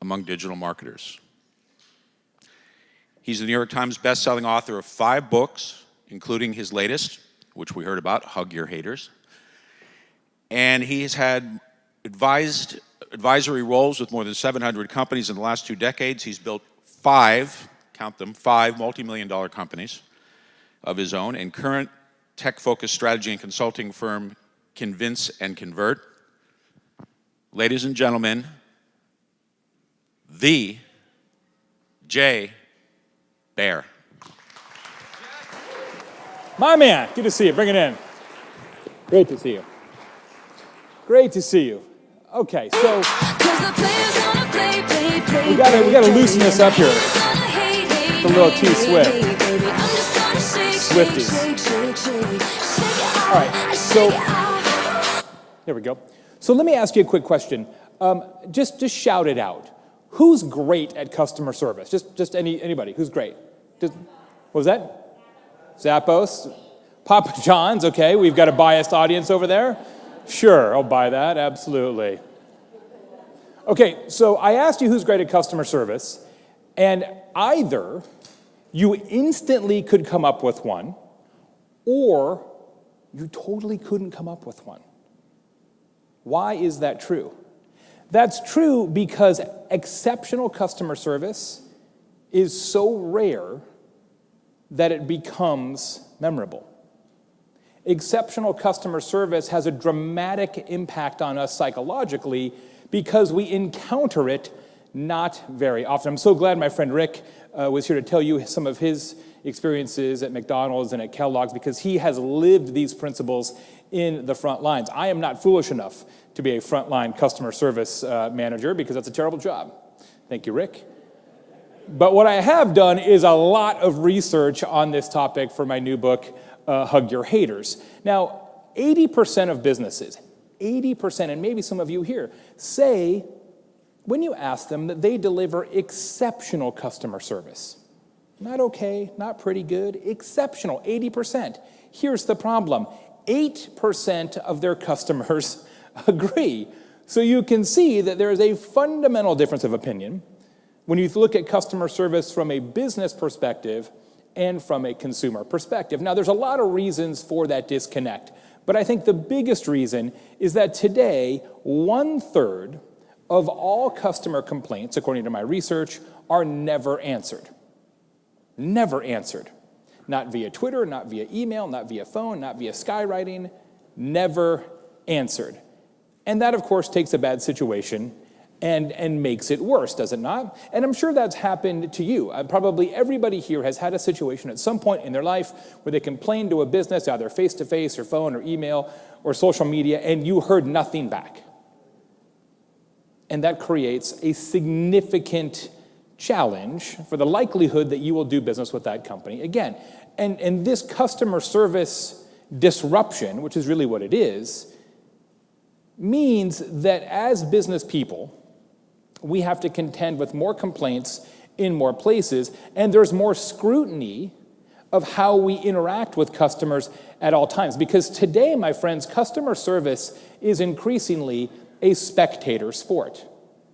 among digital marketers. He's the New York Times best-selling author of 5 books, including his latest, which we heard about, Hug Your Haters. And he has had advisory roles with more than 700 companies in the last 2 decades. He's built 5, count them, 5 multi-million-dollar companies of his own, and current tech-focused strategy and consulting firm Convince and Convert. Ladies and gentlemen, the Jay Baer. My man, good to see you. Bring it in. Great to see you. Great to see you. Okay, so we gotta loosen this up here. It's a little too swift. Swifties. All right, so there we go. So let me ask you a quick question. Just shout it out. Who's great at customer service? Just anybody. Who's great? What was that? Zappos? Papa John's, okay. We've got a biased audience over there. Sure, I'll buy that, absolutely. Okay, so I asked you who's great at customer service, and either you instantly could come up with one, or you totally couldn't come up with one. Why is that true? That's true because exceptional customer service is so rare that it becomes memorable. Exceptional customer service has a dramatic impact on us psychologically because we encounter it not very often. I'm so glad my friend Rick was here to tell you some of his experiences at McDonald's and at Kellogg's because he has lived these principles in the front lines. I am not foolish enough to be a frontline customer service manager because that's a terrible job. Thank you, Rick. But what I have done is a lot of research on this topic for my new book, Hug Your Haters. Now, 80% of businesses, 80%, and maybe some of you here, say when you ask them that they deliver exceptional customer service. Not okay, not pretty good, exceptional, 80%. Here's the problem. 8% of their customers agree. So you can see that there is a fundamental difference of opinion when you look at customer service from a business perspective and from a consumer perspective. Now, there's a lot of reasons for that disconnect, but I think the biggest reason is that today, 1/3 of all customer complaints, according to my research, are never answered. Never answered. Not via Twitter, not via email, not via phone, not via skywriting, never answered. And that, of course, takes a bad situation and makes it worse, does it not? And I'm sure that's happened to you. Probably everybody here has had a situation at some point in their life where they complained to a business, either face-to-face or phone or email or social media, and you heard nothing back. And that creates a significant challenge for the likelihood that you will do business with that company again. And this customer service disruption, which is really what it is, means that as business people, we have to contend with more complaints in more places, and there's more scrutiny of how we interact with customers at all times. Because today, my friends, customer service is increasingly a spectator sport.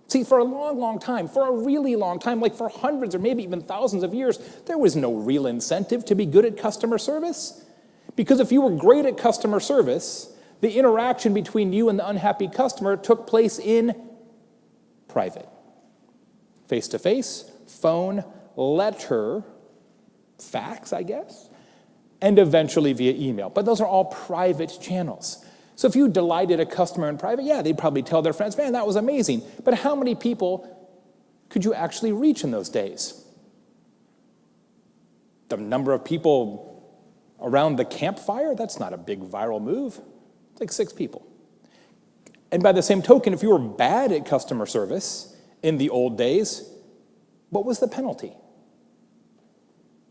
See, for a long time, for a really long time, like for hundreds or maybe even thousands of years, there was no real incentive to be good at customer service. Because if you were great at customer service, the interaction between you and the unhappy customer took place in private. Face-to-face, phone, letter, fax, I guess, and eventually via email. But those are all private channels. So if you delighted a customer in private, yeah, they'd probably tell their friends, man, that was amazing. But how many people could you actually reach in those days? The number of people around the campfire, that's not a big viral move. It's like 6 people. And by the same token, if you were bad at customer service in the old days, what was the penalty?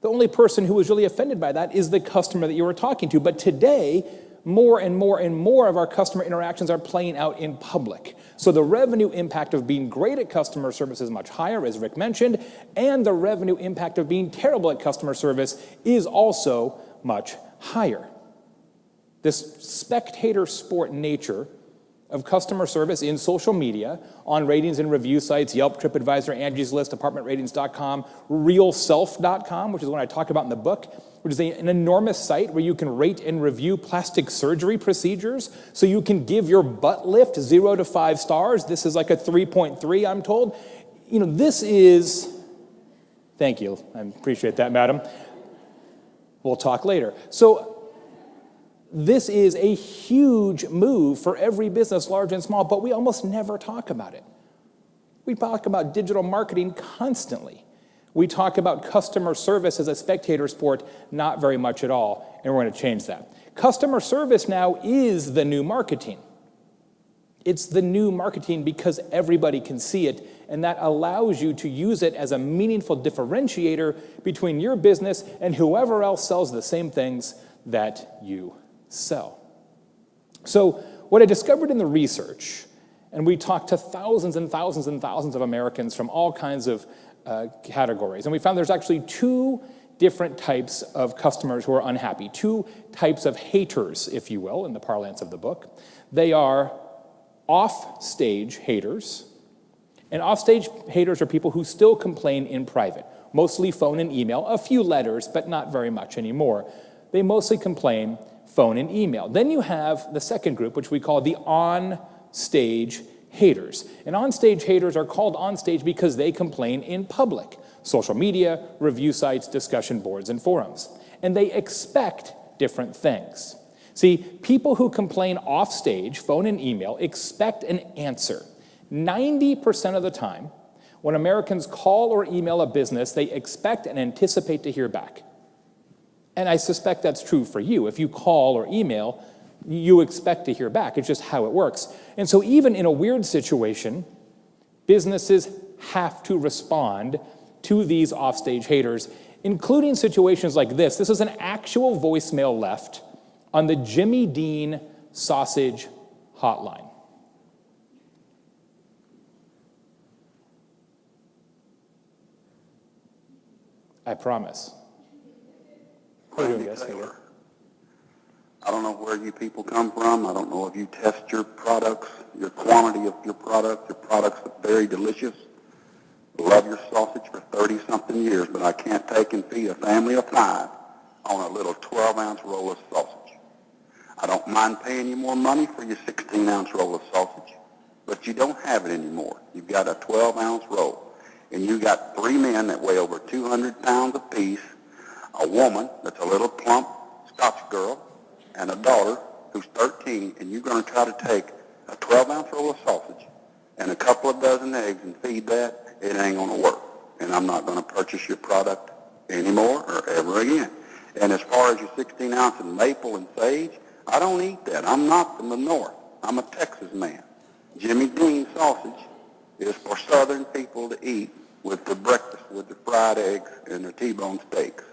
The only person who was really offended by that is the customer that you were talking to. But today, more and more and more of our customer interactions are playing out in public. So the revenue impact of being great at customer service is much higher, as Rick mentioned, and the revenue impact of being terrible at customer service is also much higher. This spectator sport nature of customer service in social media, on ratings and review sites, Yelp, TripAdvisor, Angie's List, ApartmentRatings.com, RealSelf.com, which is one I talk about in the book, which is an enormous site where you can rate and review plastic surgery procedures. So you can give your butt lift 0 to 5 stars. This is like a 3.3, I'm told. You know, this is, thank you, I appreciate that, madam. We'll talk later. So this is a huge move for every business, large and small, but we almost never talk about it. We talk about digital marketing constantly. We talk about customer service as a spectator sport, not very much at all, and we're going to change that. Customer service now is the new marketing. It's the new marketing because everybody can see it, and that allows you to use it as a meaningful differentiator between your business and whoever else sells the same things that you sell. So what I discovered in the research, and we talked to thousands and thousands and thousands of Americans from all kinds of categories, and we found there's actually 2 different types of customers who are unhappy, 2 types of haters, if you will, in the parlance of the book. They are off-stage haters, and off-stage haters are people who still complain in private, mostly phone and email, a few letters, but not very much anymore. They mostly complain phone and email. Then you have the second group, which we call the on-stage haters. And on-stage haters are called on-stage because they complain in public, social media, review sites, discussion boards, and forums. And they expect different things. See, people who complain off-stage, phone and email, expect an answer. 90% of the time, when Americans call or email a business, they expect and anticipate to hear back. And I suspect that's true for you. If you call or email, you expect to hear back. It's just how it works. And so even in a weird situation, businesses have to respond to these offstage haters, including situations like this. This is an actual voicemail left on the Jimmy Dean sausage hotline. I promise. What are you doing, guys? I don't know where you people come from. I don't know if you test your products, your quantity of your product. Your products are very delicious. Love your sausage for 30-something years, but I can't take and feed a family of 5 on a little 12-ounce roll of sausage. I don't mind paying you more money for your 16-ounce roll of sausage, but you don't have it anymore. You've got a 12-ounce roll, and you got 3 men that weigh over 200 pounds apiece, a woman that's a little plump Scotch girl, and a daughter who's 13, and you're going to try to take a 12-ounce roll of sausage and a couple of dozen eggs and feed that, it ain't going to work. And I'm not going to purchase your product anymore or ever again. And as far as your 16-ounce and maple and sage, I don't eat that. I'm not from the north. I'm a Texas man. Jimmy Dean sausage is for southern people to eat with their breakfast, with their fried eggs and their T-bone steaks.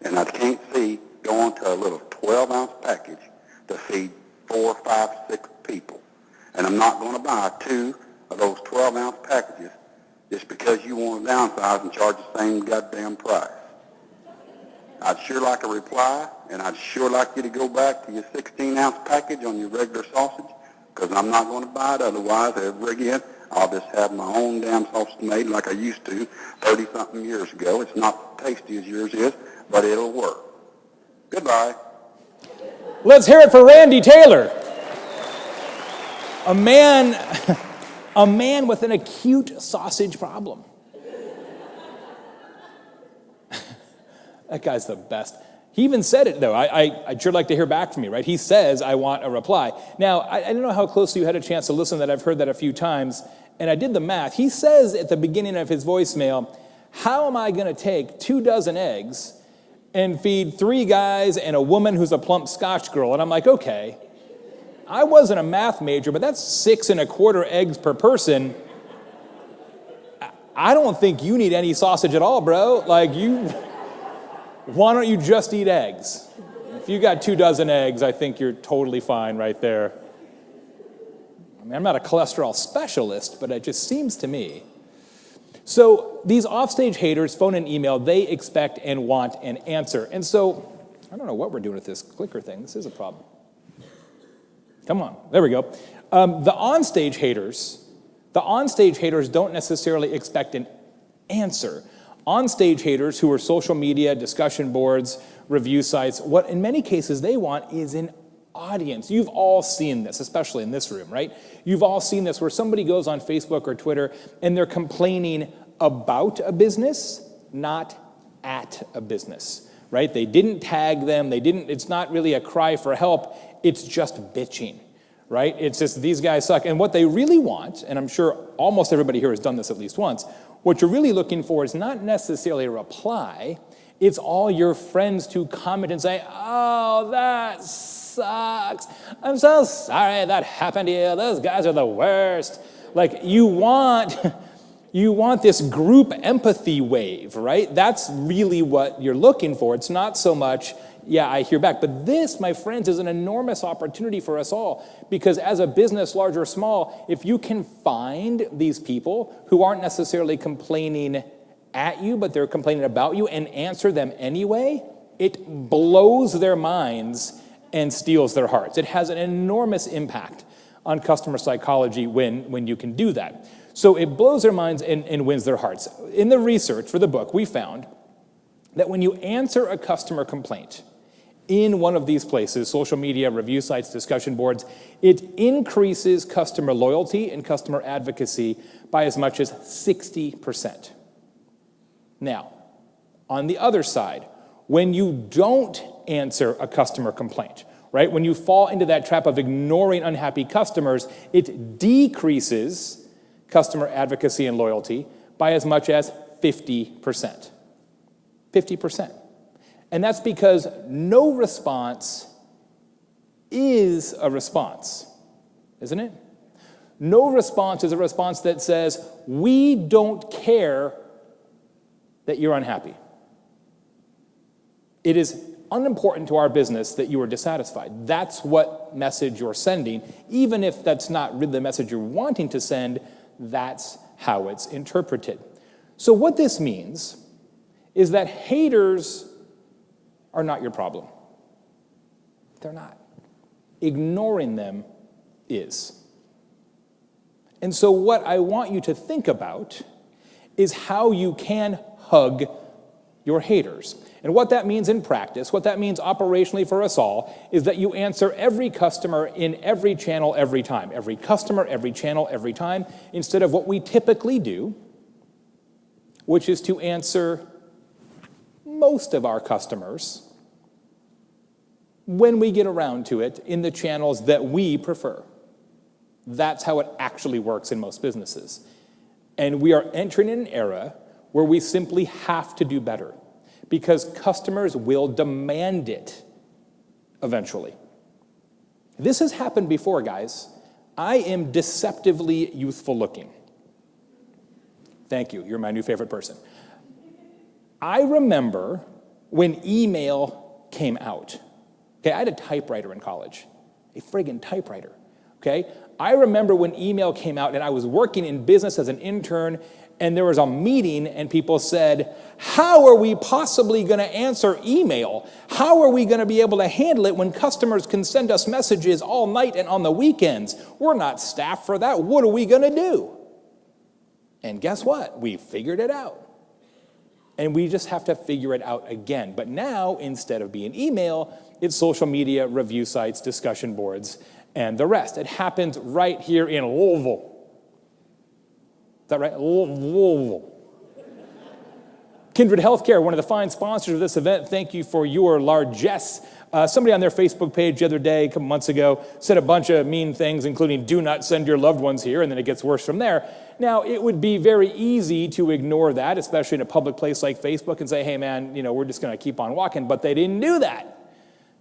And I can't see going to a little 12-ounce package to feed 4, 5, 6 people. And I'm not going to buy 2 of those 12-ounce packages just because you want to downsize and charge the same goddamn price. I'd sure like a reply, and I'd sure like you to go back to your 16-ounce package on your regular sausage, because I'm not going to buy it otherwise ever again. I'll just have my own damn sausage made like I used to 30-something years ago. It's not as tasty as yours is, but it'll work. Goodbye. Let's hear it for Randy Taylor. A man with an acute sausage problem. That guy's the best. He even said it, though. I'd sure like to hear back from you, right? He says, I want a reply. Now, I don't know how closely you had a chance to listen to that. I've heard that a few times, and I did the math. He says at the beginning of his voicemail, how am I going to take 2 dozen eggs and feed 3 guys and a woman who's a plump Scotch girl? And I'm like, okay, I wasn't a math major, but that's 6 1/4 eggs per person. I don't think you need any sausage at all, bro. Why don't you just eat eggs? If you got 2 dozen eggs, I think you're totally fine right there. I mean, I'm not a cholesterol specialist, but it just seems to me. So these offstage haters, phone and email, they expect and want an answer. And so, I don't know what we're doing with this clicker thing. This is a problem. Come on, there we go. The onstage haters don't necessarily expect an answer. Onstage haters who are social media, discussion boards, review sites, what in many cases they want is an audience. You've all seen this, especially in this room, right? You've all seen this where somebody goes on Facebook or Twitter and they're complaining about a business, not at a business, right? They didn't tag them, it's not really a cry for help, it's just bitching, right? It's just these guys suck. And what they really want, and I'm sure almost everybody here has done this at least once, what you're really looking for is not necessarily a reply, it's all your friends to comment and say, oh, that sucks. I'm so sorry that happened to you. Those guys are the worst. Like, you want this group empathy wave, right? That's really what you're looking for. It's not so much, yeah, I hear back. But this, my friends, is an enormous opportunity for us all, because as a business, large or small, if you can find these people who aren't necessarily complaining at you, but they're complaining about you, and answer them anyway, it blows their minds and steals their hearts. It has an enormous impact on customer psychology when you can do that. So it blows their minds and wins their hearts. In the research for the book, we found that when you answer a customer complaint in one of these places, social media, review sites, discussion boards, it increases customer loyalty and customer advocacy by as much as 60%. Now, on the other side, when you don't answer a customer complaint, right? When you fall into that trap of ignoring unhappy customers, it decreases customer advocacy and loyalty by as much as 50%. 50%. And that's because no response is a response, isn't it? No response is a response that says, we don't care that you're unhappy. It is unimportant to our business that you are dissatisfied. That's what message you're sending. Even if that's not really the message you're wanting to send, that's how it's interpreted. So what this means is that haters are not your problem. They're not. Ignoring them is. And so what I want you to think about is how you can hug your haters. And what that means in practice, what that means operationally for us all, is that you answer every customer in every channel every time. Every customer, every channel, every time, instead of what we typically do, which is to answer most of our customers when we get around to it in the channels that we prefer. That's how it actually works in most businesses. And we are entering an era where we simply have to do better, because customers will demand it eventually. This has happened before, guys. I am deceptively youthful looking. Thank you. You're my new favorite person. I remember when email came out. Okay, I had a typewriter in college, a friggin' typewriter. Okay, I remember when email came out, and I was working in business as an intern, and there was a meeting, and people said, how are we possibly going to answer email? How are we going to be able to handle it when customers can send us messages all night and on the weekends? We're not staffed for that. What are we going to do? And guess what? We figured it out. And we just have to figure it out again. But now, instead of being email, it's social media, review sites, discussion boards, and the rest. It happens right here in Louisville. Is that right? Louisville. Kindred Healthcare, one of the fine sponsors of this event, thank you for your largesse. Somebody on their Facebook page the other day, a couple months ago, said a bunch of mean things, including do not send your loved ones here, and then it gets worse from there. Now, it would be very easy to ignore that, especially in a public place like Facebook, and say, hey man, we're just going to keep on walking, but they didn't do that.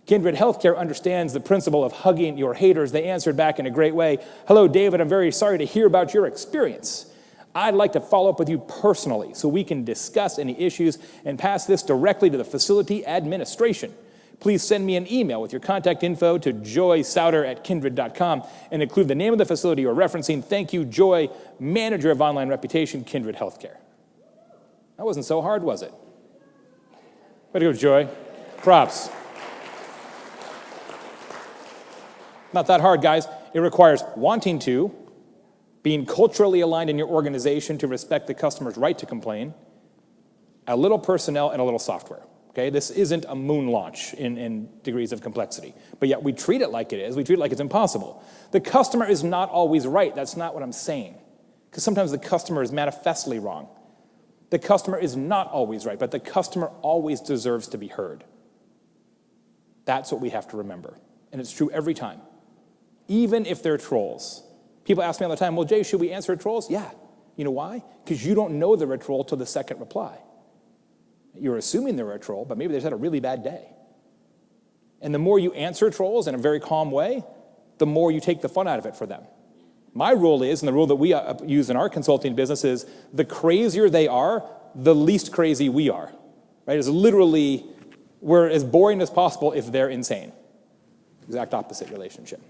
Kindred Healthcare understands the principle of hugging your haters. They answered back in a great way. Hello, David, I'm very sorry to hear about your experience. I'd like to follow up with you personally so we can discuss any issues and pass this directly to the facility administration. Please send me an email with your contact info to joysouter@kindred.com and include the name of the facility you're referencing. Thank you, Joy, Manager of Online Reputation, Kindred Healthcare. That wasn't so hard, was it? Way to go, Joy. Props. Not that hard, guys. It requires wanting to, being culturally aligned in your organization to respect the customer's right to complain, a little personnel, and a little software. Okay, this isn't a moon launch in degrees of complexity, but yet we treat it like it is. We treat it like it's impossible. The customer is not always right. That's not what I'm saying, because sometimes the customer is manifestly wrong. The customer is not always right, but the customer always deserves to be heard. That's what we have to remember, and it's true every time, even if they're trolls. People ask me all the time, well, Jay, should we answer trolls? Yeah. You know why? Because you don't know they're a troll till the second reply. You're assuming they're a troll, but maybe they just had a really bad day. And the more you answer trolls in a very calm way, the more you take the fun out of it for them. My rule is, and the rule that we use in our consulting business is, the crazier they are, the least crazy we are. Right? It's literally, we're as boring as possible if they're insane. Exact opposite relationship.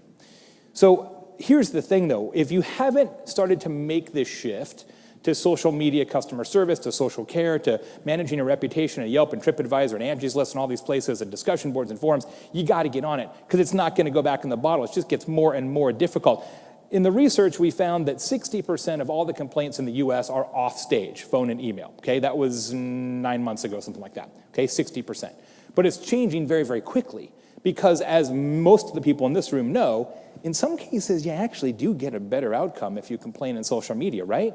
So here's the thing, though. If you haven't started to make this shift to social media customer service, to social care, to managing a reputation at Yelp and TripAdvisor and Angie's List and all these places and discussion boards and forums, you got to get on it, because it's not going to go back in the bottle. It just gets more and more difficult. In the research, we found that 60% of all the complaints in the U.S. are off stage, phone and email. Okay, that was 9 months ago, something like that. Okay, 60%. But it's changing very, very quickly, because as most of the people in this room know, in some cases, you actually do get a better outcome if you complain in social media, right?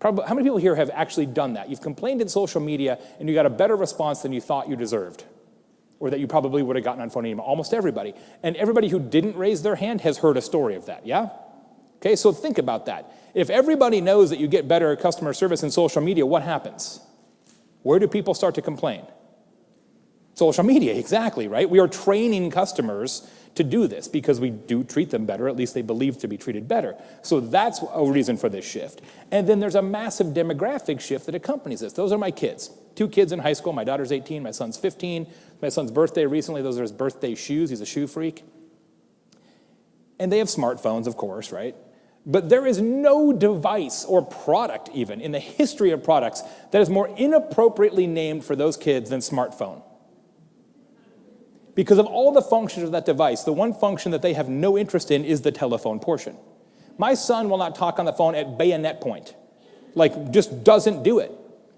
Probably, how many people here have actually done that? You've complained in social media and you got a better response than you thought you deserved, or that you probably would have gotten on phone and email. Almost everybody. And everybody who didn't raise their hand has heard a story of that, yeah? Okay, so think about that. If everybody knows that you get better customer service in social media, what happens? Where do people start to complain? Social media, exactly, right? We are training customers to do this because we do treat them better, at least they believe to be treated better. So that's a reason for this shift. And then there's a massive demographic shift that accompanies this. Those are my kids. 2 kids in high school. My daughter's 18, my son's 15. My son's birthday recently, those are his birthday shoes. He's a shoe freak. And they have smartphones, of course, right? But there is no device or product even in the history of products that is more inappropriately named for those kids than smartphone. Because of all the functions of that device, the one function that they have no interest in is the telephone portion. My son will not talk on the phone at bayonet point. Like, just doesn't do it.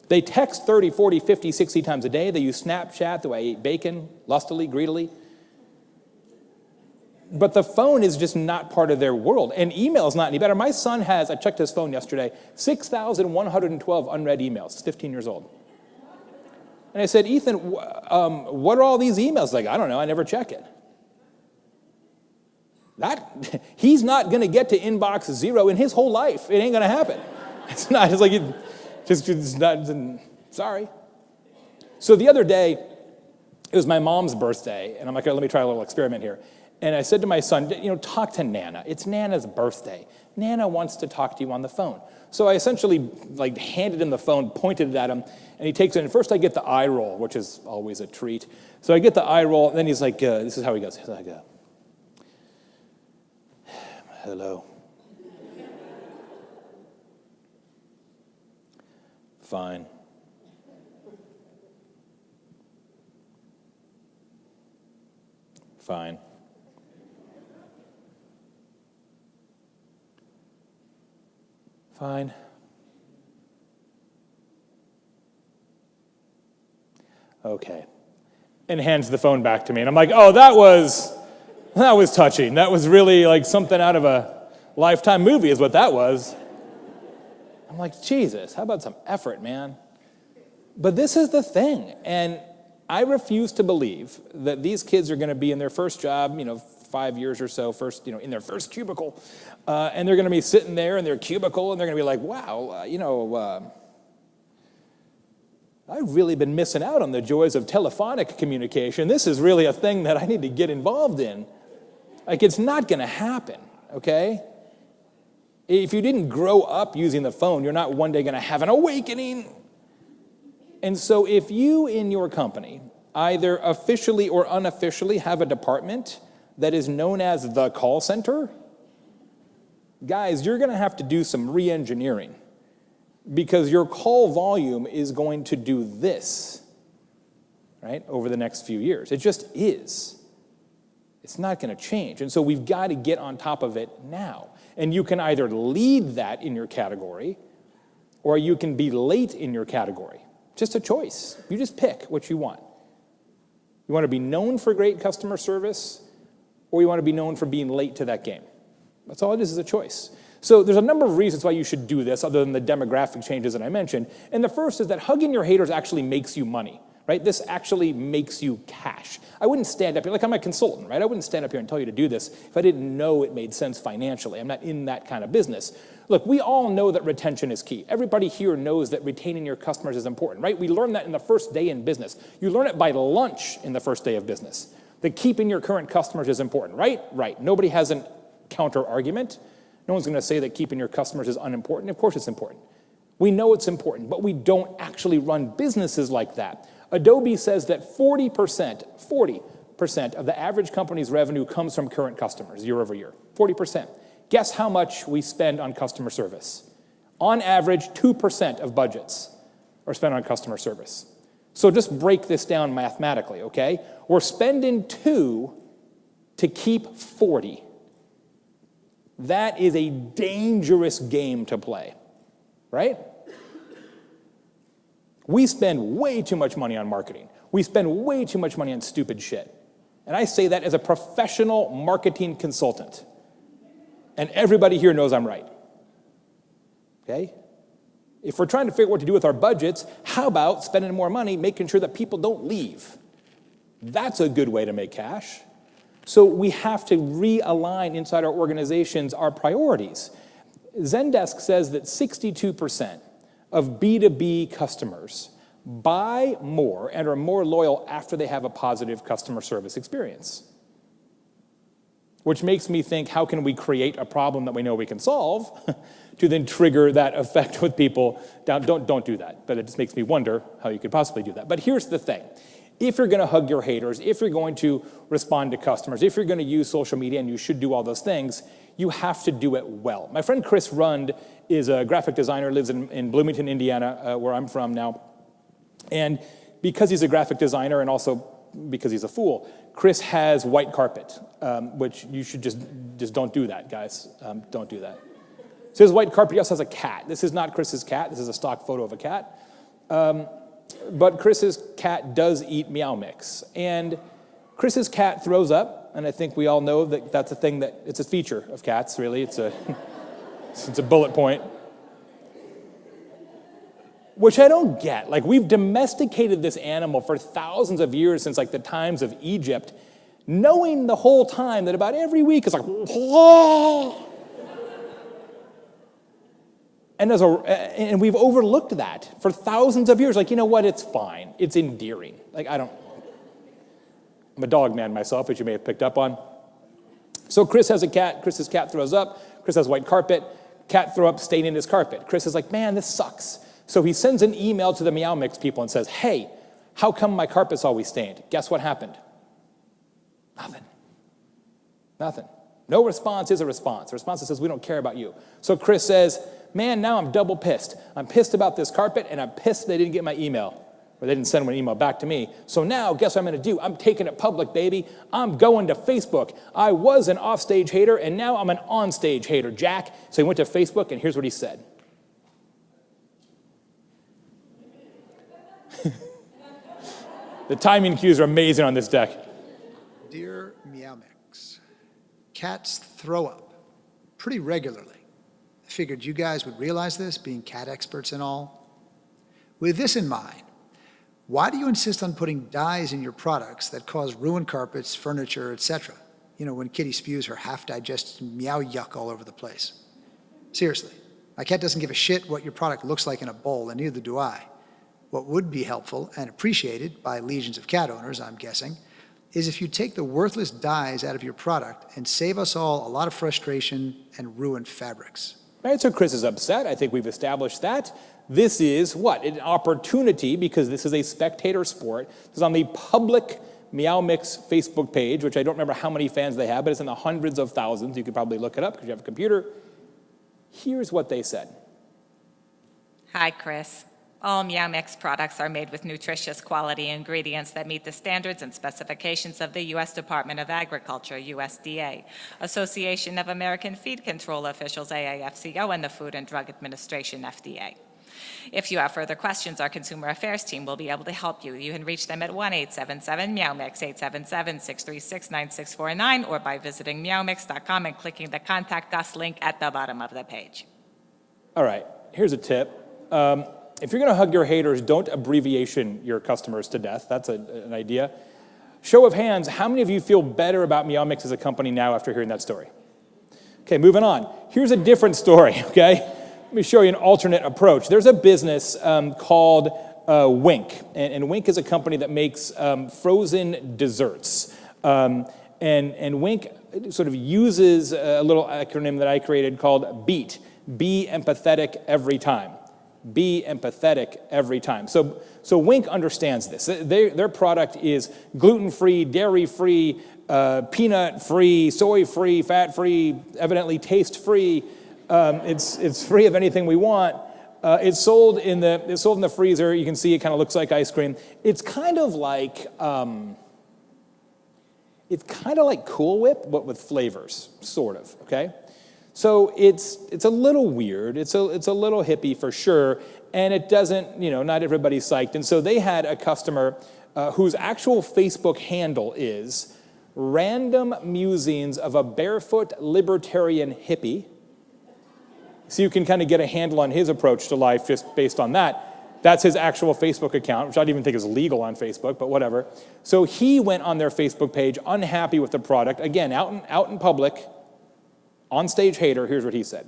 They text 30, 40, 50, 60 times a day. They use Snapchat, the way I ate bacon, lustily, greedily. But the phone is just not part of their world. And email is not any better. My son has, I checked his phone yesterday, 6,112 unread emails. He's 15 years old. And I said, Ethan, what are all these emails? Like, I don't know, I never check it. He's not going to get to inbox 0 in his whole life. It ain't going to happen. It's not, it's like, it's not, sorry. So the other day, it was my mom's birthday, and I'm like, let me try a little experiment here. And I said to my son, talk to Nana. It's Nana's birthday. Nana wants to talk to you on the phone. So I essentially handed him the phone, pointed it at him, and he takes it. And first I get the eye roll, which is always a treat. So I get the eye roll, and then he's like, this is how he goes. He's like, hello. Fine. Fine. Fine. Okay. And hands the phone back to me. And I'm like, oh, that was touching. That was really like something out of a Lifetime movie is what that was. I'm like, Jesus, how about some effort, man? But this is the thing. And I refuse to believe that these kids are going to be in their first job, 5 years or so, in their first cubicle, and they're going to be sitting there in their cubicle, and they're going to be like, wow, I've really been missing out on the joys of telephonic communication. This is really a thing that I need to get involved in. Like, it's not going to happen, okay? If you didn't grow up using the phone, you're not one day going to have an awakening. And so if you in your company, either officially or unofficially, have a department that is known as the call center, guys, you're going to have to do some re-engineering because your call volume is going to do this, right, over the next few years. It just is. It's not going to change. And so we've got to get on top of it now. And you can either lead that in your category, or you can be late in your category. Just a choice. You just pick what you want. You want to be known for great customer service, or you want to be known for being late to that game. That's all it is a choice. So there's a number of reasons why you should do this, other than the demographic changes that I mentioned. And the first is that hugging your haters actually makes you money, right? This actually makes you cash. I wouldn't stand up here, like I'm a consultant, right? I wouldn't stand up here and tell you to do this if I didn't know it made sense financially. I'm not in that kind of business. Look, we all know that retention is key. Everybody here knows that retaining your customers is important, right? We learn that in the first day in business. You learn it by lunch in the first day of business. That keeping your current customers is important, right? Right. Nobody has a counter argument. No one's going to say that keeping your customers is unimportant. Of course it's important. We know it's important, but we don't actually run businesses like that. Adobe says that 40% of the average company's revenue comes from current customers year over year. 40%. Guess how much we spend on customer service? On average, 2% of budgets are spent on customer service. So just break this down mathematically, okay? We're spending 2 to keep 40. That is a dangerous game to play, right? We spend way too much money on marketing. We spend way too much money on stupid shit. And I say that as a professional marketing consultant. And everybody here knows I'm right. Okay? If we're trying to figure out what to do with our budgets, how about spending more money making sure that people don't leave? That's a good way to make cash. So we have to realign inside our organizations our priorities. Zendesk says that 62% of B2B customers buy more and are more loyal after they have a positive customer service experience. Which makes me think, how can we create a problem that we know we can solve to then trigger that effect with people? Don't do that. But it just makes me wonder how you could possibly do that. But here's the thing. If you're going to hug your haters, if you're going to respond to customers, if you're going to use social media, and you should do all those things, you have to do it well. My friend Chris Rund is a graphic designer, lives in Bloomington, Indiana, where I'm from now. And because he's a graphic designer and also because he's a fool, Chris has white carpet, which you should just don't do that, guys. Don't do that. So he has white carpet. He also has a cat. This is not Chris's cat. This is a stock photo of a cat. But Chris's cat does eat Meow Mix. And Chris's cat throws up, and I think we all know that that's a thing that, it's a feature of cats, really. It's a bullet point. Which I don't get. Like, we've domesticated this animal for thousands of years, since like the times of Egypt, knowing the whole time that about every week it's like, whoa! And we've overlooked that for thousands of years. Like, you know what? It's fine. It's endearing. Like, I'm a dog man myself, as you may have picked up on. So Chris has a cat. Chris's cat throws up. Chris has white carpet. Cat throw up, stain in his carpet. Chris is like, man, this sucks. So he sends an email to the Meow Mix people and says, hey, how come my carpet's always stained? Guess what happened? Nothing. No response is a response. The response that says, we don't care about you. So Chris says, man, now I'm double pissed. I'm pissed about this carpet, and I'm pissed they didn't get my email, or they didn't send an email back to me. So now, guess what I'm going to do? I'm taking it public, baby. I'm going to Facebook. I was an offstage hater, and now I'm an onstage hater, Jack. So he went to Facebook, and here's what he said. The timing cues are amazing on this deck. Dear Meow Mix, cats throw up pretty regularly. I figured you guys would realize this, being cat experts and all. With this in mind, why do you insist on putting dyes in your products that cause ruined carpets, furniture, etc.? You know, when Kitty spews her half-digested meow yuck all over the place. Seriously, my cat doesn't give a shit what your product looks like in a bowl, and neither do I. What would be helpful and appreciated by legions of cat owners, I'm guessing, is if you take the worthless dyes out of your product and save us all a lot of frustration and ruined fabrics. Right, so Chris is upset. I think we've established that. This is what? An opportunity, because this is a spectator sport. This is on the public Meow Mix Facebook page, which I don't remember how many fans they have, but it's in the hundreds of thousands. You could probably look it up because you have a computer. Here's what they said. Hi, Chris. All Meow Mix products are made with nutritious quality ingredients that meet the standards and specifications of the U.S. Department of Agriculture, USDA, Association of American Feed Control Officials, AAFCO, and the Food and Drug Administration, FDA. If you have further questions, our Consumer Affairs team will be able to help you. You can reach them at 1-877-MEOWMIX, 877-636-9649, or by visiting meowmix.com and clicking the Contact Us link at the bottom of the page. All right, here's a tip. If you're going to hug your haters, don't abbreviation your customers to death. That's an idea. Show of hands, how many of you feel better about Meow Mix as a company now after hearing that story? Okay, moving on. Here's a different story, okay? Let me show you an alternate approach. There's a business called Wink, and Wink is a company that makes frozen desserts. And Wink sort of uses a little acronym that I created called BEAT, be empathetic every time. Be empathetic every time. So Wink understands this. Their product is gluten-free, dairy-free, peanut-free, soy-free, fat-free, evidently taste-free. It's free of anything we want. It's sold in the freezer. You can see it kind of looks like ice cream. It's kind of like Cool Whip, but with flavors, sort of. Okay. So it's a little weird. It's a little hippie for sure, and it doesn't, not everybody's psyched. And so they had a customer whose actual Facebook handle is Random Musings of a Barefoot Libertarian Hippie. So you can kind of get a handle on his approach to life just based on that. That's his actual Facebook account, which I don't even think is legal on Facebook, but whatever. So he went on their Facebook page, unhappy with the product. Again, out in public. On-stage hater, here's what he said.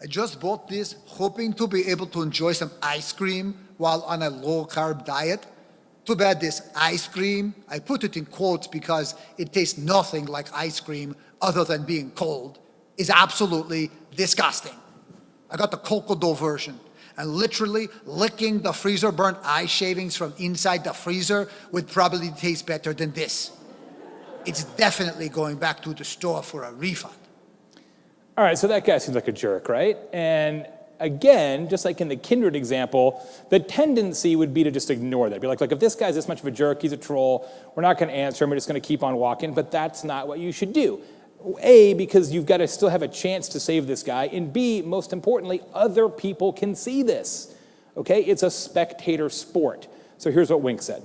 I just bought this hoping to be able to enjoy some ice cream while on a low-carb diet. Too bad this ice cream, I put it in quotes because it tastes nothing like ice cream other than being cold, is absolutely disgusting. I got the cocoa dough version. And literally licking the freezer burnt ice shavings from inside the freezer would probably taste better than this. It's definitely going back to the store for a refund. All right, so that guy seems like a jerk, right? And again, just like in the Kindred example, the tendency would be to just ignore that. Be like, look, if this guy's this much of a jerk, he's a troll, we're not going to answer him, we're just going to keep on walking, but that's not what you should do. A, because you've got to still have a chance to save this guy, and B, most importantly, other people can see this, okay? It's a spectator sport. So here's what Wink said.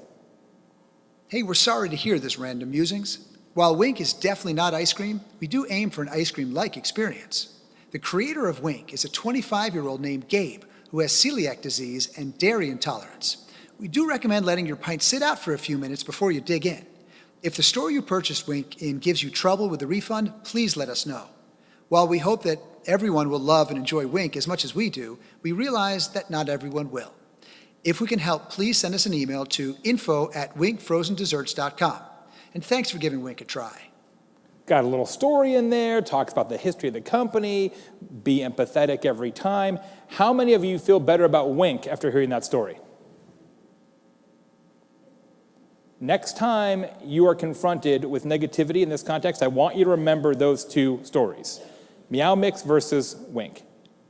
Hey, we're sorry to hear this, Random Musings. While Wink is definitely not ice cream, we do aim for an ice cream-like experience. The creator of Wink is a 25-year-old named Gabe who has celiac disease and dairy intolerance. We do recommend letting your pint sit out for a few minutes before you dig in. If the store you purchased Wink in gives you trouble with the refund, please let us know. While we hope that everyone will love and enjoy Wink as much as we do, we realize that not everyone will. If we can help, please send us an email to info@winkfrozendesserts.com. And thanks for giving Wink a try. Got a little story in there, talks about the history of the company, be empathetic every time. How many of you feel better about Wink after hearing that story? Next time you are confronted with negativity in this context, I want you to remember those two stories. Meow Mix versus Wink.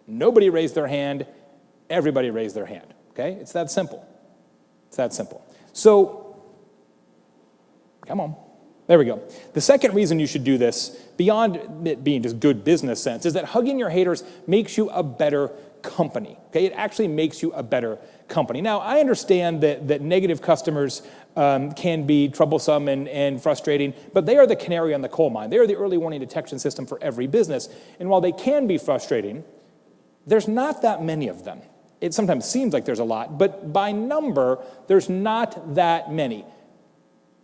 Nobody raised their hand, everybody raised their hand, okay? It's that simple. It's that simple. So, come on. There we go. The second reason you should do this, beyond it being just good business sense, is that hugging your haters makes you a better company, okay? It actually makes you a better company. Now, I understand that negative customers can be troublesome and frustrating, but they are the canary on the coal mine. They are the early warning detection system for every business. And while they can be frustrating, there's not that many of them. It sometimes seems like there's a lot, but by number, there's not that many.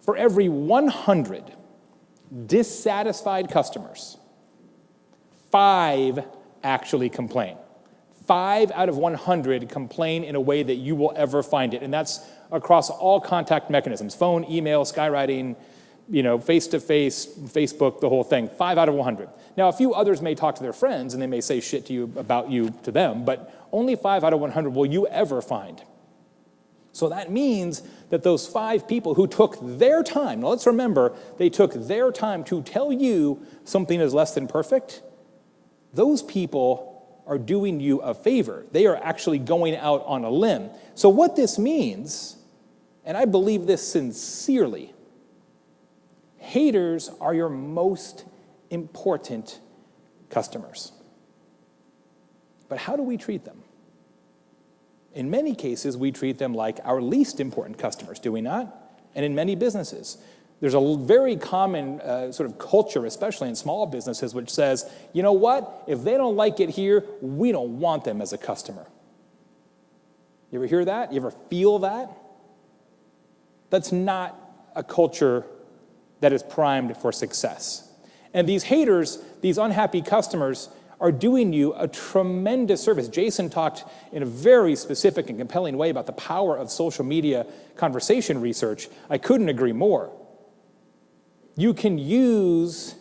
For every 100 dissatisfied customers, 5 actually complain. 5 out of 100 complain in a way that you will ever find it. And that's across all contact mechanisms, phone, email, skywriting, face-to-face, Facebook, the whole thing. 5 out of 100. Now, a few others may talk to their friends and they may say shit to you about you to them, but only 5 out of 100 will you ever find. So that means that those 5 people who took their time, now let's remember, they took their time to tell you something is less than perfect, those people are doing you a favor. They are actually going out on a limb. So what this means, and I believe this sincerely, haters are your most important customers. But how do we treat them? In many cases, we treat them like our least important customers, do we not? And in many businesses, there's a very common sort of culture, especially in small businesses, which says, you know what? If they don't like it here, we don't want them as a customer. You ever hear that? You ever feel that? That's not a culture that is primed for success. And these haters, these unhappy customers, are doing you a tremendous service. Jason talked in a very specific and compelling way about the power of social media conversation research. I couldn't agree more. You can use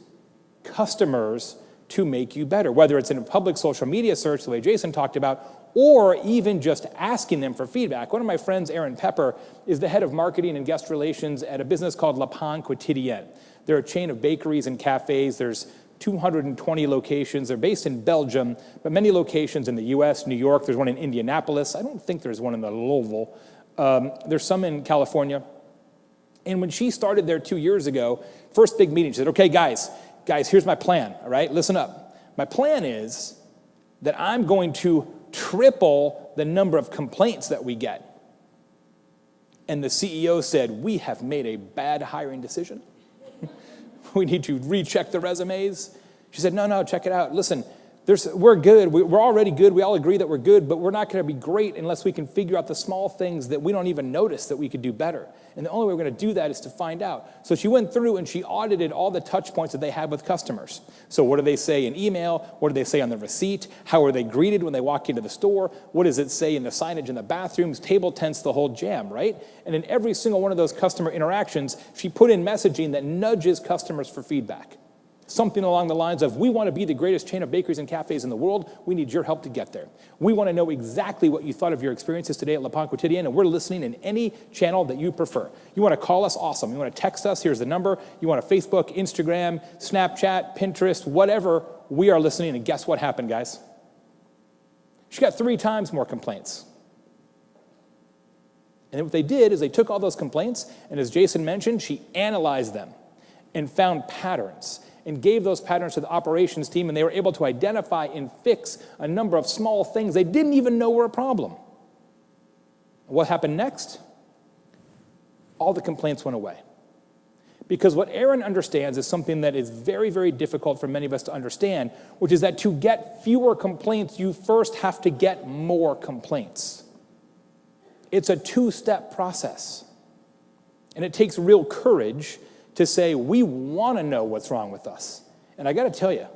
customers to make you better, whether it's in a public social media search, the way Jason talked about, or even just asking them for feedback. One of my friends, Aaron Pepper, is the head of marketing and guest relations at a business called Le Pain Quotidien. They're a chain of bakeries and cafes. There's 220 locations. They're based in Belgium, but many locations in the US, New York. There's one in Indianapolis. I don't think there's one in Louisville. There's some in California. And when she started there 2 years ago, first big meeting, she said, okay, guys, here's my plan, all right? Listen up. My plan is that I'm going to triple the number of complaints that we get. And the CEO said, we have made a bad hiring decision. We need to recheck the resumes. She said, no, check it out. Listen, we're good. We're already good. We all agree that we're good, but we're not going to be great unless we can figure out the small things that we don't even notice that we could do better. And the only way we're going to do that is to find out. So she went through and she audited all the touch points that they have with customers. So what do they say in email? What do they say on the receipt? How are they greeted when they walk into the store? What does it say in the signage in the bathrooms, table tents, the whole jam, right? And in every single one of those customer interactions, she put in messaging that nudges customers for feedback. Something along the lines of, we want to be the greatest chain of bakeries and cafes in the world. We need your help to get there. We want to know exactly what you thought of your experiences today at Le Pain Quotidien, and we're listening in any channel that you prefer. You want to call us? Awesome. You want to text us? Here's the number. You want to Facebook, Instagram, Snapchat, Pinterest, whatever. We are listening, and guess what happened, guys? She got 3 times more complaints. And what they did is they took all those complaints, and as Jason mentioned, she analyzed them and found patterns and gave those patterns to the operations team, and they were able to identify and fix a number of small things they didn't even know were a problem. What happened next? All the complaints went away. Because what Aaron understands is something that is very, very difficult for many of us to understand, which is that to get fewer complaints, you first have to get more complaints. It's a 2-step process. And it takes real courage to say, we want to know what's wrong with us. And I got to tell you,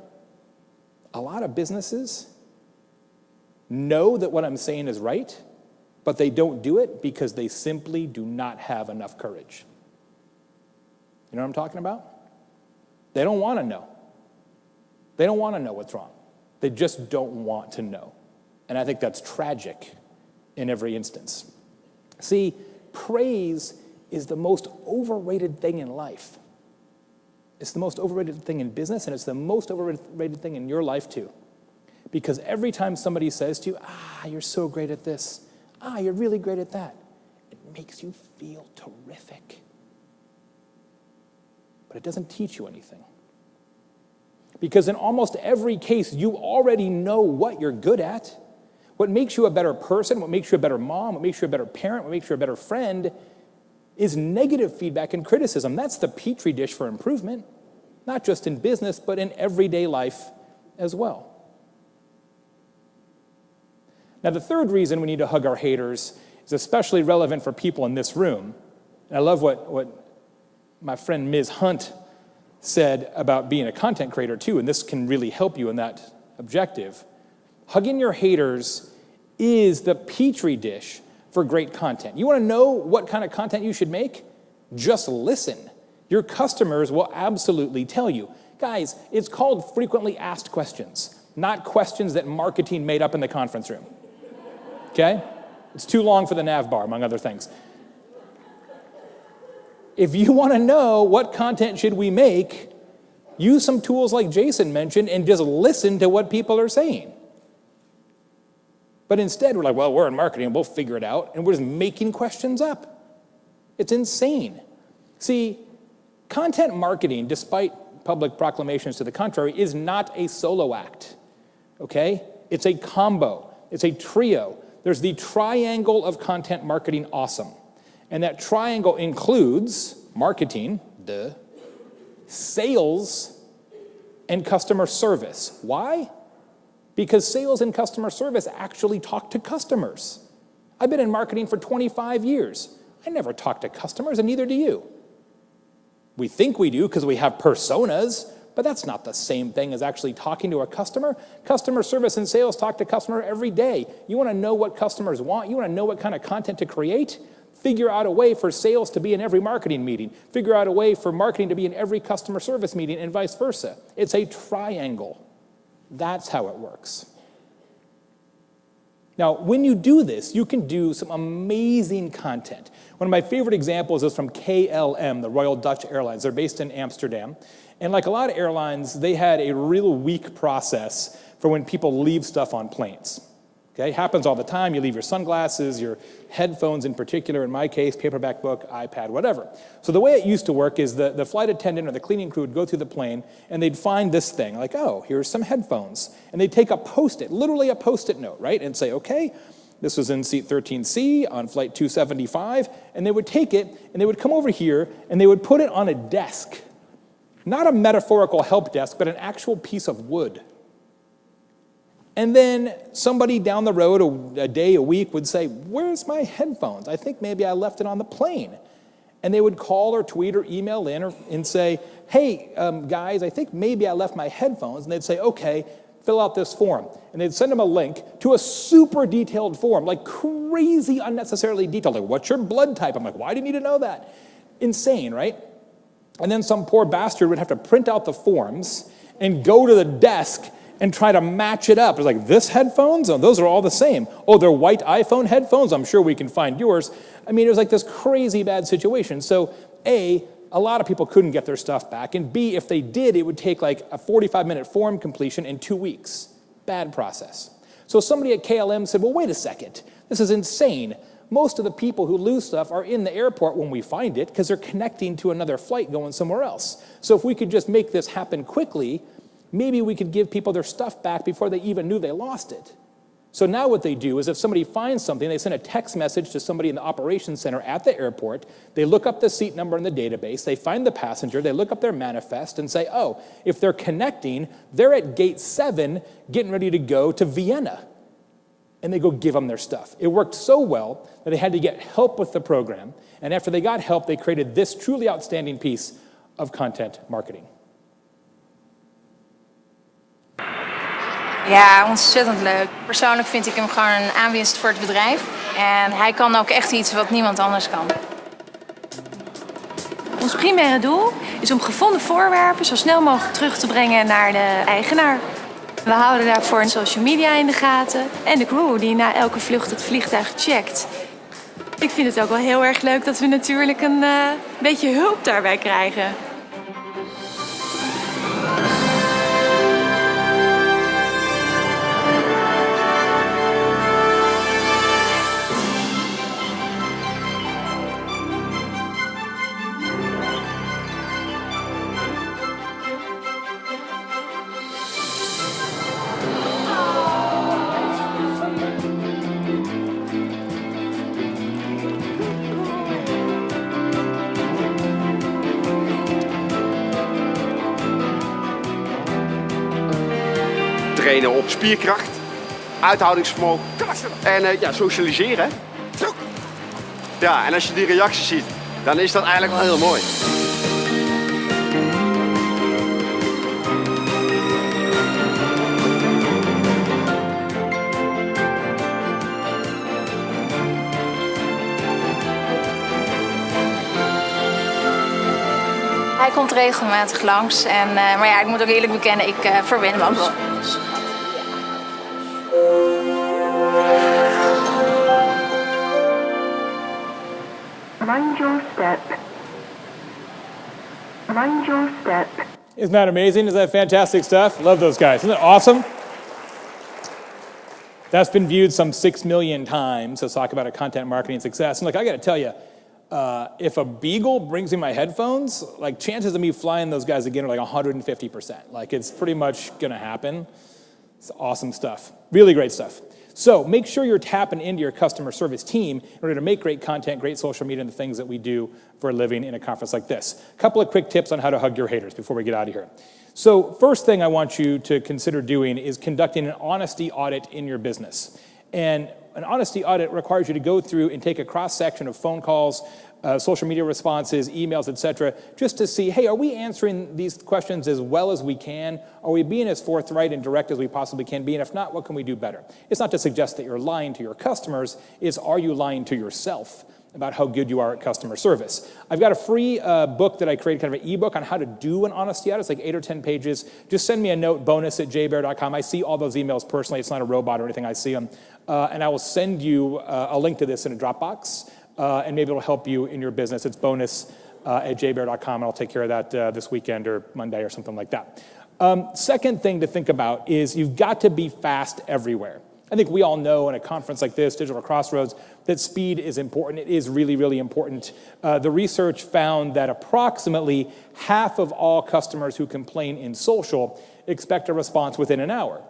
a lot of businesses know that what I'm saying is right, but they don't do it because they simply do not have enough courage. You know what I'm talking about? They don't want to know. They don't want to know what's wrong. They just don't want to know. And I think that's tragic in every instance. See, praise is the most overrated thing in life. It's the most overrated thing in business, and it's the most overrated thing in your life too. Because every time somebody says to you, you're so great at this, you're really great at that, it makes you feel terrific. But it doesn't teach you anything. Because in almost every case, you already know what you're good at. What makes you a better person, what makes you a better mom, what makes you a better parent, what makes you a better friend is negative feedback and criticism. That's the petri dish for improvement, not just in business, but in everyday life as well. Now, the third reason we need to hug our haters is especially relevant for people in this room. And I love what my friend Ms. Hunt said about being a content creator too, and this can really help you in that objective. Hugging your haters is the petri dish for great content. You want to know what kind of content you should make? Just listen. Your customers will absolutely tell you. Guys, it's called frequently asked questions, not questions that marketing made up in the conference room. Okay? It's too long for the nav bar, among other things. If you want to know what content should we make, use some tools like Jason mentioned and just listen to what people are saying. But instead, we're like, well, we're in marketing, we'll figure it out, and we're just making questions up. It's insane. See, content marketing, despite public proclamations to the contrary, is not a solo act, okay? It's a combo. It's a trio. There's the triangle of content marketing awesome. And that triangle includes marketing, sales, and customer service. Why? Because sales and customer service actually talk to customers. I've been in marketing for 25 years. I never talk to customers, and neither do you. We think we do because we have personas, but that's not the same thing as actually talking to a customer. Customer service and sales talk to customer every day. You want to know what customers want? You want to know what kind of content to create? Figure out a way for sales to be in every marketing meeting. Figure out a way for marketing to be in every customer service meeting and vice versa. It's a triangle. That's how it works. Now, when you do this, you can do some amazing content. One of my favorite examples is from KLM, the Royal Dutch Airlines. They're based in Amsterdam. And like a lot of airlines, they had a real weak process for when people leave stuff on planes. Okay, happens all the time. You leave your sunglasses, your headphones in particular, in my case, paperback book, iPad, whatever. So the way it used to work is the flight attendant or the cleaning crew would go through the plane and they'd find this thing, like, oh, here's some headphones. And they'd take a Post-it, literally a Post-it note, right? And say, okay, this was in seat 13C on flight 275. And they would take it and they would come over here and they would put it on a desk. Not a metaphorical help desk, but an actual piece of wood. And then somebody down the road, a day, a week, would say, where's my headphones? I think maybe I left it on the plane. And they would call or tweet or email in and say, hey, guys, I think maybe I left my headphones. And they'd say, okay, fill out this form. And they'd send them a link to a super detailed form, like crazy, unnecessarily detailed. Like, what's your blood type? I'm like, why do you need to know that? Insane, right? And then some poor bastard would have to print out the forms and go to the desk and try to match it up. It's like, this headphones? Oh, those are all the same. Oh, they're white iPhone headphones? I'm sure we can find yours. I mean, it was like this crazy bad situation. So A, a lot of people couldn't get their stuff back. And B, if they did, it would take like a 45-minute form completion in 2 weeks. Bad process. So somebody at KLM said, well, wait a second. This is insane. Most of the people who lose stuff are in the airport when we find it because they're connecting to another flight going somewhere else. So if we could just make this happen quickly, maybe we could give people their stuff back before they even knew they lost it. So now what they do is if somebody finds something, they send a text message to somebody in the operations center at the airport. They look up the seat number in the database. They find the passenger. They look up their manifest and say, oh, if they're connecting, they're at gate 7 getting ready to go to Vienna. And they go give them their stuff. It worked so well that they had to get help with the program. And after they got help, they created this truly outstanding piece of content marketing. Ja, ontzettend leuk. Persoonlijk vind ik hem gewoon een aanwinst voor het bedrijf. En hij kan ook echt iets wat niemand anders kan. Ons primaire doel is om gevonden voorwerpen zo snel mogelijk terug te brengen naar de eigenaar. We houden daarvoor social media in de gaten en de crew die na elke vlucht het vliegtuig checkt. Ik vind het ook wel heel erg leuk dat we natuurlijk een beetje hulp daarbij krijgen. Trainen op spierkracht, uithoudingsvermogen en socialiseren. Ja, en als je die reacties ziet, dan is dat eigenlijk wel heel mooi. Hij komt regelmatig langs, maar ja, ik moet ook eerlijk bekennen, ik verwen hem ook wel. Mind your step. Mind your step. Isn't that amazing? Isn't that fantastic stuff? Love those guys. Isn't that awesome? That's been viewed some 6 million times. Let's talk about a content marketing success. And look, I got to tell you, if a beagle brings me my headphones, like chances of me flying those guys again are like 150%. Like it's pretty much going to happen. It's awesome stuff. Really great stuff. So make sure you're tapping into your customer service team in order to make great content, great social media, and the things that we do for a living in a conference like this. A couple of quick tips on how to hug your haters before we get out of here. So first thing I want you to consider doing is conducting an honesty audit in your business. And an honesty audit requires you to go through and take a cross-section of phone calls, social media responses, emails, et cetera, just to see, hey, are we answering these questions as well as we can? Are we being as forthright and direct as we possibly can be? And if not, what can we do better? It's not to suggest that you're lying to your customers, it's are you lying to yourself about how good you are at customer service? I've got a free book that I created, kind of an ebook on how to do an honesty audit. It's like 8 or 10 pages. Just send me a note, bonus@jbaer.com. I see all those emails personally. It's not a robot or anything. I see them. And I will send you a link to this in a Dropbox. And maybe it'll help you in your business. It's bonus@jbaer.com, and I'll take care of that this weekend or Monday or something like that. Second thing to think about is you've got to be fast everywhere. I think we all know in a conference like this, Digital Crossroads, that speed is important. It is really, really important. The research found that approximately half of all customers who complain in social expect a response within an hour.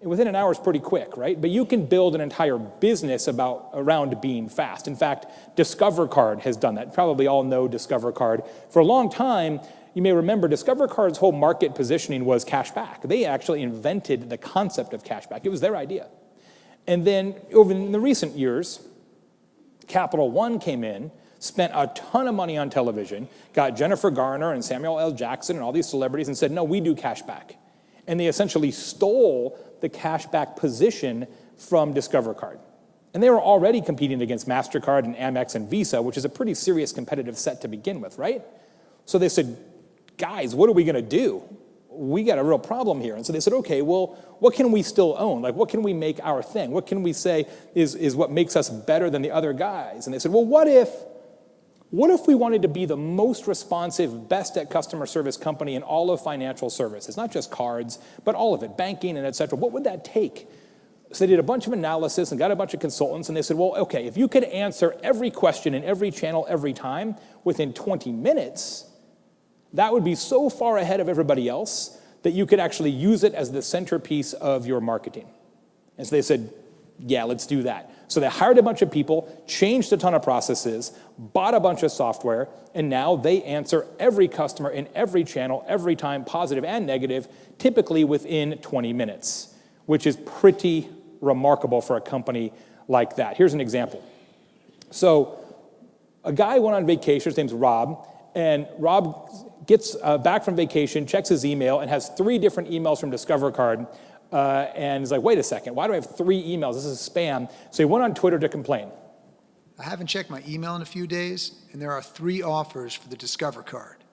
Within an hour is pretty quick, right? But you can build an entire business around being fast. In fact, Discover Card has done that. Probably all know Discover Card. For a long time, you may remember Discover Card's whole market positioning was cashback. They actually invented the concept of cashback. It was their idea. And then over in the recent years, Capital One came in, spent a ton of money on television, got Jennifer Garner and Samuel L. Jackson and all these celebrities and said, no, we do cashback. And they essentially stole the cashback position from Discover Card. And they were already competing against MasterCard and Amex and Visa, which is a pretty serious competitive set to begin with, right? So they said, guys, what are we going to do? We got a real problem here. And so they said, okay, well, what can we still own? Like, what can we make our thing? What can we say is what makes us better than the other guys? And they said, well, what if we wanted to be the most responsive, best at customer service company in all of financial services, not just cards, but all of it, banking and et cetera? What would that take? So they did a bunch of analysis and got a bunch of consultants, and they said, well, okay, if you could answer every question in every channel every time within 20 minutes, that would be so far ahead of everybody else that you could actually use it as the centerpiece of your marketing. And so they said, yeah, let's do that. So they hired a bunch of people, changed a ton of processes, bought a bunch of software, and now they answer every customer in every channel, every time, positive and negative, typically within 20 minutes, which is pretty remarkable for a company like that. Here's an example. So a guy went on vacation, his name's Rob, and Rob gets back from vacation, checks his email, and has 3 different emails from Discover Card, and he's like, wait a second, why do I have 3 emails? This is spam. So he went on Twitter to complain. I haven't checked my email in a few days, and there are 3 offers for the Discover Card.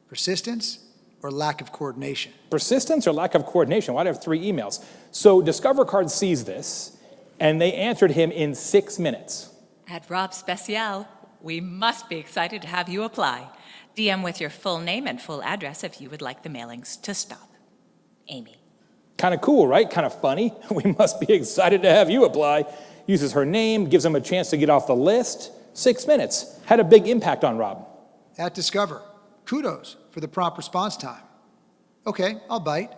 Persistence or lack of coordination? Persistence or lack of coordination? Why do I have 3 emails? So Discover Card sees this, and they answered him in 6 minutes. At Rob Special, we must be excited to have you apply. DM with your full name and full address if you would like the mailings to stop. Amy. Kind of cool, right? Kind of funny. We must be excited to have you apply. Uses her name, gives him a chance to get off the list. 6 minutes. Had a big impact on Rob. At Discover, kudos for the prompt response time. Okay, I'll bite.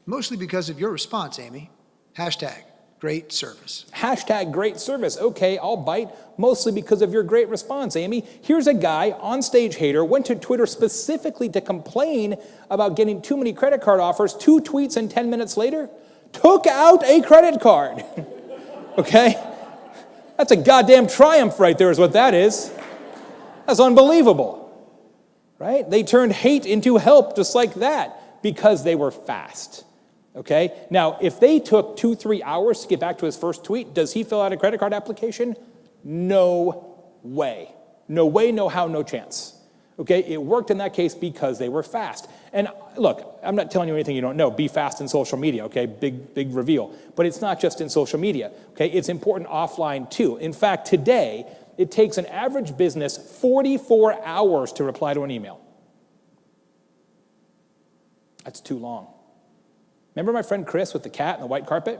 Mostly because of your response, Amy. Hashtag great service. Hashtag great service. Okay, I'll bite. Mostly because of your great response, Amy. Here's a guy, on-stage hater, went to Twitter specifically to complain about getting too many credit card offers. 2 tweets and 10 minutes later, took out a credit card. Okay? That's a goddamn triumph right there is what that is. That's unbelievable. Right? They turned hate into help just like that because they were fast. Okay? Now, if they took 2-3 hours to get back to his first tweet, does he fill out a credit card application? No way. No way, no how, no chance. Okay? It worked in that case because they were fast. And look, I'm not telling you anything you don't know. Be fast in social media, okay? Big reveal. But it's not just in social media, okay? It's important offline too. In fact, today, it takes an average business 44 hours to reply to an email. That's too long. Remember my friend Chris with the cat and the white carpet?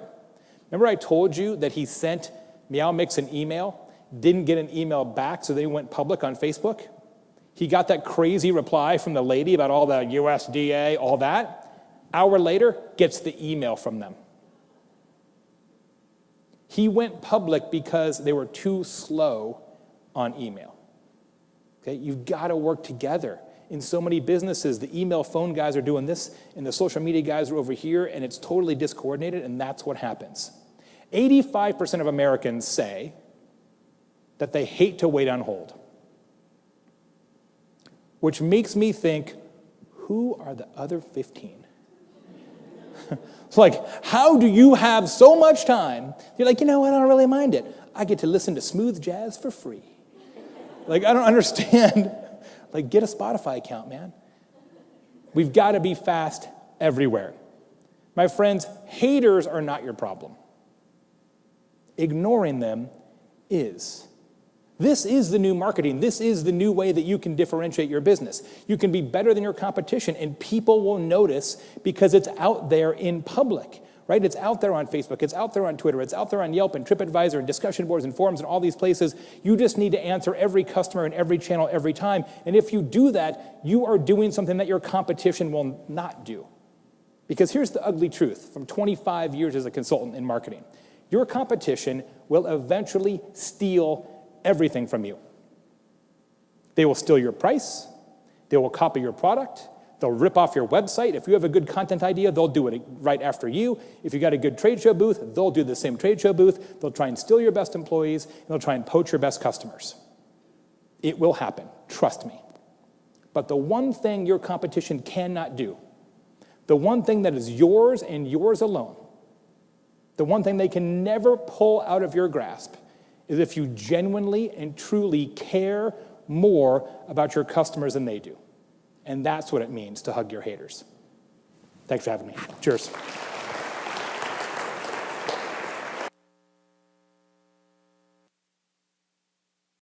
Remember I told you that he sent Meow Mix an email, didn't get an email back, so they went public on Facebook? He got that crazy reply from the lady about all the USDA, all that. Hour later, gets the email from them. He went public because they were too slow on email. Okay, you've got to work together. In so many businesses, the email phone guys are doing this, and the social media guys are over here, and it's totally discoordinated, and that's what happens. 85% of Americans say that they hate to wait on hold, which makes me think, who are the other 15? It's like, how do you have so much time? You're like, you know what, I don't really mind it. I get to listen to smooth jazz for free. Like, I don't understand. Like, get a Spotify account, man. We've got to be fast everywhere. My friends, haters are not your problem. Ignoring them is. This is the new marketing. This is the new way that you can differentiate your business. You can be better than your competition, and people will notice because it's out there in public, right? It's out there on Facebook. It's out there on Twitter. It's out there on Yelp and TripAdvisor and discussion boards and forums and all these places. You just need to answer every customer in every channel every time. And if you do that, you are doing something that your competition will not do. Because here's the ugly truth from 25 years as a consultant in marketing. Your competition will eventually steal everything from you. They will steal your price. They will copy your product. They'll rip off your website. If you have a good content idea, they'll do it right after you. If you got a good trade show booth, they'll do the same trade show booth. They'll try and steal your best employees, and they'll try and poach your best customers. It will happen, trust me. But the one thing your competition cannot do, the one thing that is yours and yours alone, the one thing they can never pull out of your grasp is if you genuinely and truly care more about your customers than they do. And that's what it means to hug your haters. Thanks for having me. Cheers.